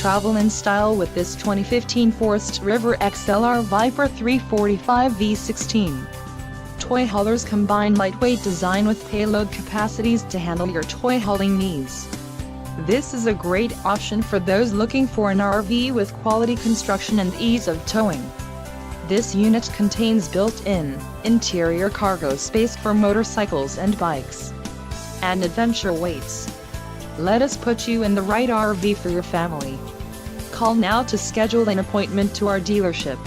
travel in style with this 2015 Forest River XLR Viper 345 V16. Toy haulers combine lightweight design with payload capacities to handle your toy hauling needs. This is a great option for those looking for an RV with quality construction and ease of towing. This unit contains built-in, interior cargo space for motorcycles and bikes. And adventure waits. Let us put you in the right RV for your family. Call now to schedule an appointment to our dealership.